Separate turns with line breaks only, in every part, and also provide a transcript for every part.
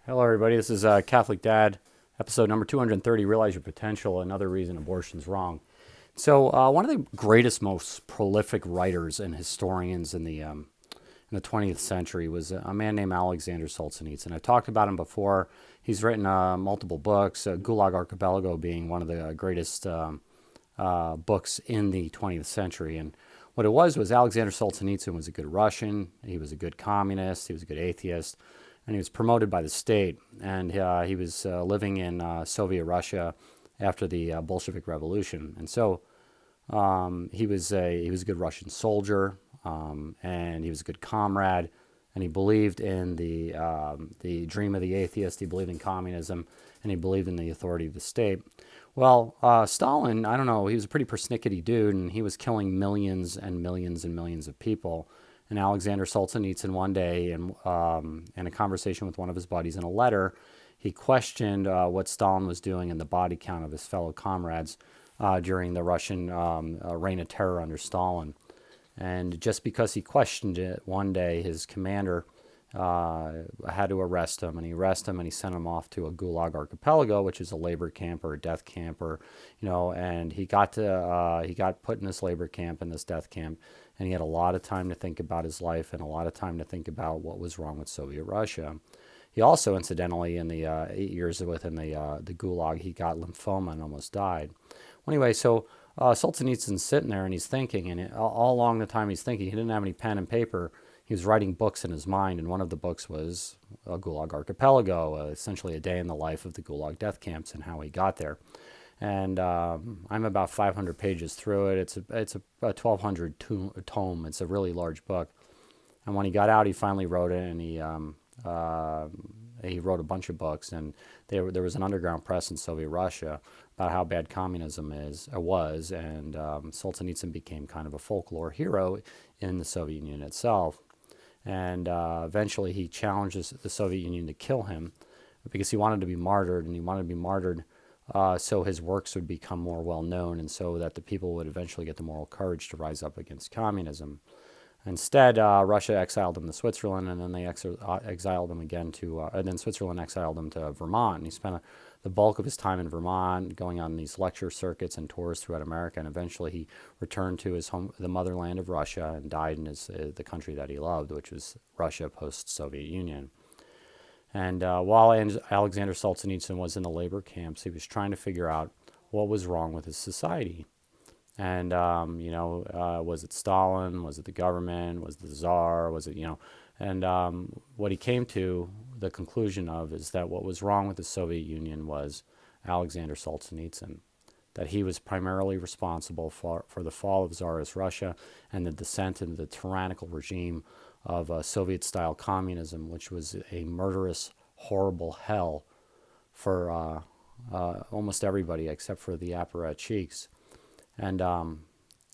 Hello, everybody. This is Catholic Dad, episode number 230, Realize Your Potential, Another Reason Abortion's Wrong. So, one of the greatest, most prolific writers and historians in the 20th century was a man named Alexander Solzhenitsyn. I talked about him before. He's written multiple books, Gulag Archipelago being one of the greatest books in the 20th century. And what it was Alexander Solzhenitsyn was a good Russian, he was a good communist, he was a good atheist, and he was promoted by the state. And he was living in Soviet Russia after the Bolshevik Revolution. And so he was a good Russian soldier, and he was a good comrade, and he believed in the dream of the atheist. He believed in communism, and he believed in the authority of the state. Well, Stalin, I don't know, he was a pretty persnickety dude, and he was killing millions and millions and millions of people. And Alexander Solzhenitsyn one day, in a conversation with one of his buddies in a letter, he questioned what Stalin was doing in the body count of his fellow comrades during the Russian reign of terror under Stalin. And just because he questioned it, one day his commander had to arrest him, and he arrested him, and he sent him off to a Gulag Archipelago, which is a labor camp or a death camp, and he got put in this labor camp, in this death camp, and he had a lot of time to think about his life and a lot of time to think about what was wrong with Soviet Russia. He also, incidentally, in the 8 years within the Gulag, he got lymphoma and almost died. Well, anyway, so Solzhenitsyn's sitting there and he's thinking, and all along the time he's thinking, he didn't have any pen and paper. He was writing books in his mind, and one of the books was Gulag Archipelago, essentially a day in the life of the Gulag death camps and how he got there. And I'm about 500 pages through it. It's a 1,200 tome. It's a really large book. And when he got out, he finally wrote it, and he wrote a bunch of books. And there was an underground press in Soviet Russia about how bad communism was, and Solzhenitsyn became kind of a folklore hero in the Soviet Union itself. And eventually, he challenges the Soviet Union to kill him because he wanted to be martyred, and he wanted to be martyred so his works would become more well known, and so that the people would eventually get the moral courage to rise up against communism. Instead, Russia exiled him to Switzerland, and then they exiled him again and then Switzerland exiled him to Vermont. And he spent the bulk of his time in Vermont, going on these lecture circuits and tours throughout America. And eventually, he returned to his home, the motherland of Russia, and died in the country that he loved, which was Russia post-Soviet Union. And while Alexander Solzhenitsyn was in the labor camps, he was trying to figure out what was wrong with his society. And, was it Stalin? Was it the government? Was it the Tsar? And what he came to the conclusion of is that what was wrong with the Soviet Union was Alexander Solzhenitsyn, that he was primarily responsible for the fall of Tsarist Russia and the descent into the tyrannical regime of Soviet-style communism, which was a murderous, horrible hell for almost everybody except for the apparatchiks. And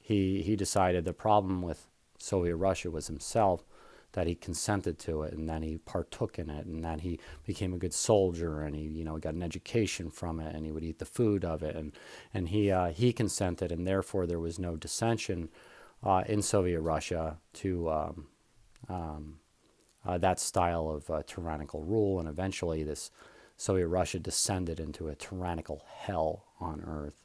he decided the problem with Soviet Russia was himself, that he consented to it, and that he partook in it, and that he became a good soldier, and he got an education from it, and he would eat the food of it, and he consented, and therefore there was no dissension in Soviet Russia to that style of tyrannical rule, and eventually this Soviet Russia descended into a tyrannical hell on earth.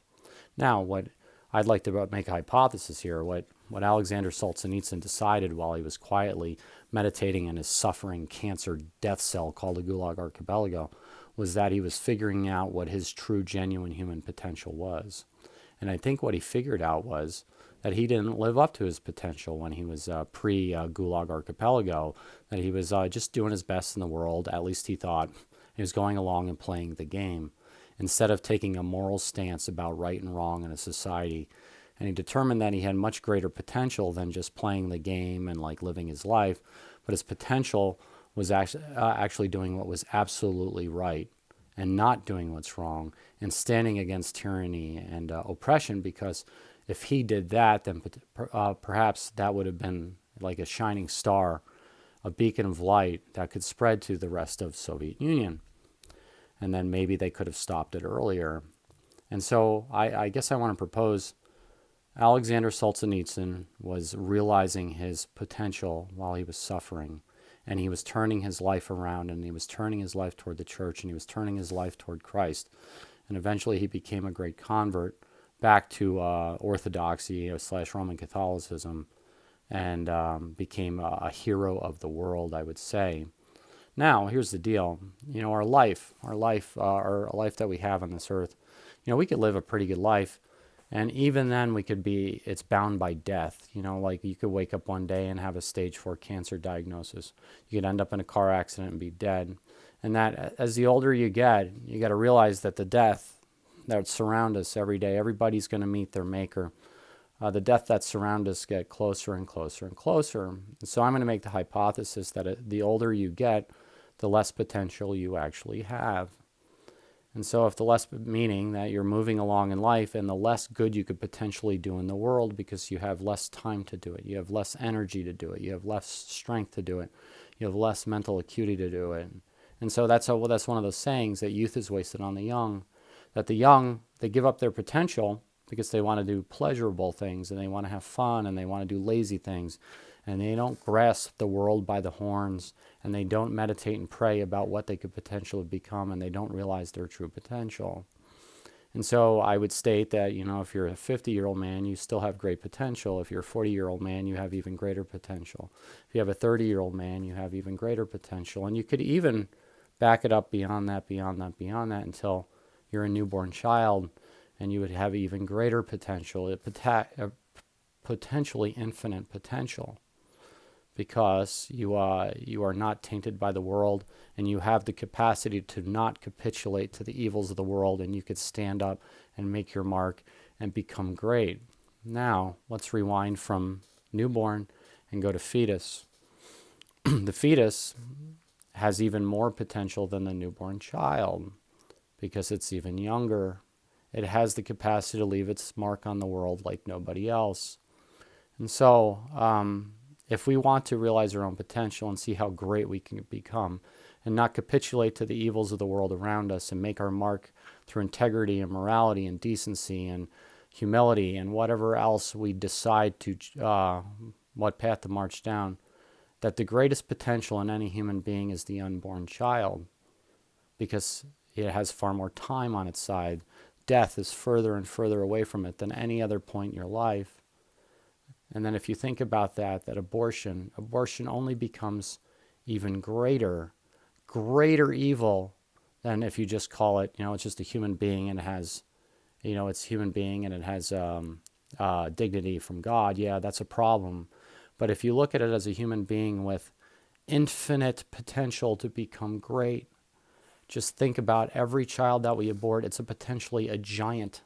Now, what I'd like to make a hypothesis here. What Alexander Solzhenitsyn decided while he was quietly meditating in his suffering cancer death cell called the Gulag Archipelago was that he was figuring out what his true, genuine human potential was. And I think what he figured out was that he didn't live up to his potential when he was pre-Gulag Archipelago, that he was just doing his best in the world, at least he thought. He was going along and playing the game, instead of taking a moral stance about right and wrong in a society. And he determined that he had much greater potential than just playing the game and like living his life, but his potential was actually doing what was absolutely right and not doing what's wrong and standing against tyranny and oppression, because if he did that, then perhaps that would have been like a shining star, a beacon of light that could spread to the rest of Soviet Union. And then maybe they could have stopped it earlier. And so I guess I want to propose Alexander Solzhenitsyn was realizing his potential while he was suffering. and he was turning his life around, and he was turning his life toward the church, and he was turning his life toward Christ. And eventually he became a great convert back to Orthodoxy / Roman Catholicism, and became a hero of the world, I would say. Now, here's the deal. Our life that we have on this earth, we could live a pretty good life. And even then it's bound by death. Like you could wake up one day and have a stage 4 cancer diagnosis. You could end up in a car accident and be dead. And that, as the older you get, you got to realize that the death that surround us every day, everybody's going to meet their maker. The death that surround us get closer and closer and closer. And so I'm going to make the hypothesis that the older you get, the less potential you actually have. And so if the less, meaning that you're moving along in life, and the less good you could potentially do in the world because you have less time to do it, you have less energy to do it, you have less strength to do it, you have less mental acuity to do it. And so that's one of those sayings that youth is wasted on the young, that the young, they give up their potential because they want to do pleasurable things, and they want to have fun, and they want to do lazy things, and they don't grasp the world by the horns, and they don't meditate and pray about what they could potentially become, and they don't realize their true potential. And so I would state that, if you're a 50-year-old man, you still have great potential. If you're a 40-year-old man, you have even greater potential. If you have a 30-year-old man, you have even greater potential. And you could even back it up beyond that, until you're a newborn child, and you would have even greater potential, potentially infinite potential, because you are not tainted by the world, and you have the capacity to not capitulate to the evils of the world, and you could stand up and make your mark and become great. Now, let's rewind from newborn and go to fetus. The fetus has even more potential than the newborn child because it's even younger. It has the capacity to leave its mark on the world like nobody else. And so, if we want to realize our own potential and see how great we can become, and not capitulate to the evils of the world around us, and make our mark through integrity and morality and decency and humility and whatever else we decide to, what path to march down, that the greatest potential in any human being is the unborn child, because it has far more time on its side. Death is further and further away from it than any other point in your life. And then if you think about that abortion only becomes even greater evil than if you just call it, it's just a human being, and it has, it's human being, and it has dignity from God. Yeah, that's a problem. But if you look at it as a human being with infinite potential to become great, just think about every child that we abort. It's potentially a giant,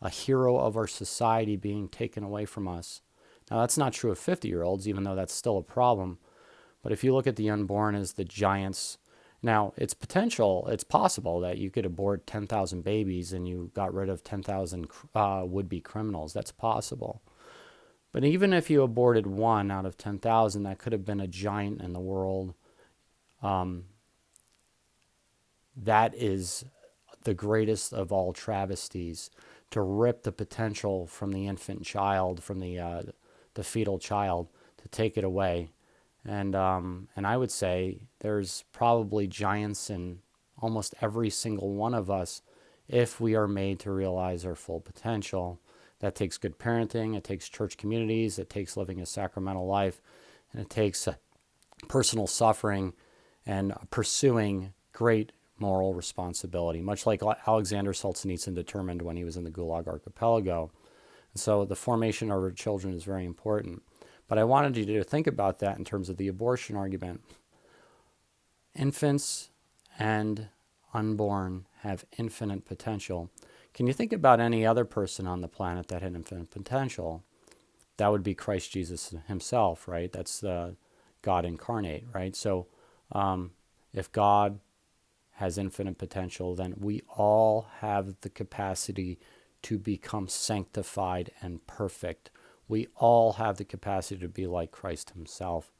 a hero of our society being taken away from us. Now, that's not true of 50-year-olds, even though that's still a problem. But if you look at the unborn as the giants, now it's possible that you could abort 10,000 babies and you got rid of 10,000 would-be criminals. That's possible. But even if you aborted 1 out of 10,000, that could have been a giant in the world. That is the greatest of all travesties, to rip the potential from the infant child, from the fetal child, to take it away. And I would say there's probably giants in almost every single one of us if we are made to realize our full potential. That takes good parenting, it takes church communities, it takes living a sacramental life, and it takes personal suffering and pursuing great moral responsibility, much like Alexander Solzhenitsyn determined when he was in the Gulag Archipelago. And so the formation of our children is very important. But I wanted you to think about that in terms of the abortion argument. Infants and unborn have infinite potential. Can you think about any other person on the planet that had infinite potential? That would be Christ Jesus himself, right? That's God incarnate, right? So if God has infinite potential, then we all have the capacity to become sanctified and perfect. We all have the capacity to be like Christ himself.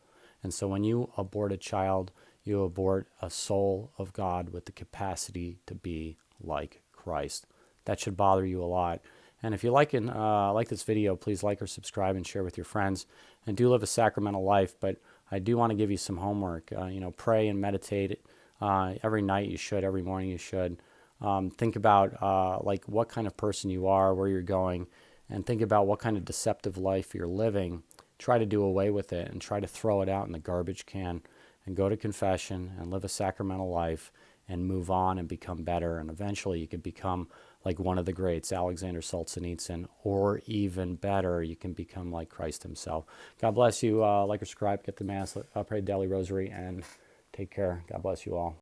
And so when you abort a child, you abort a soul of God with the capacity to be like Christ. That should bother you a lot. And if you like this video, please like or subscribe and share with your friends. And do live a sacramental life. But I do want to give you some homework. Pray and meditate every night. You should. Every morning you should. Think about like what kind of person you are, where you're going, and think about what kind of deceptive life you're living. Try to do away with it and try to throw it out in the garbage can and go to confession and live a sacramental life and move on and become better. And eventually you can become like one of the greats, Alexander Solzhenitsyn, or even better, you can become like Christ himself. God bless you. Like or subscribe, get the Mass, pray the Daily Rosary, and take care. God bless you all.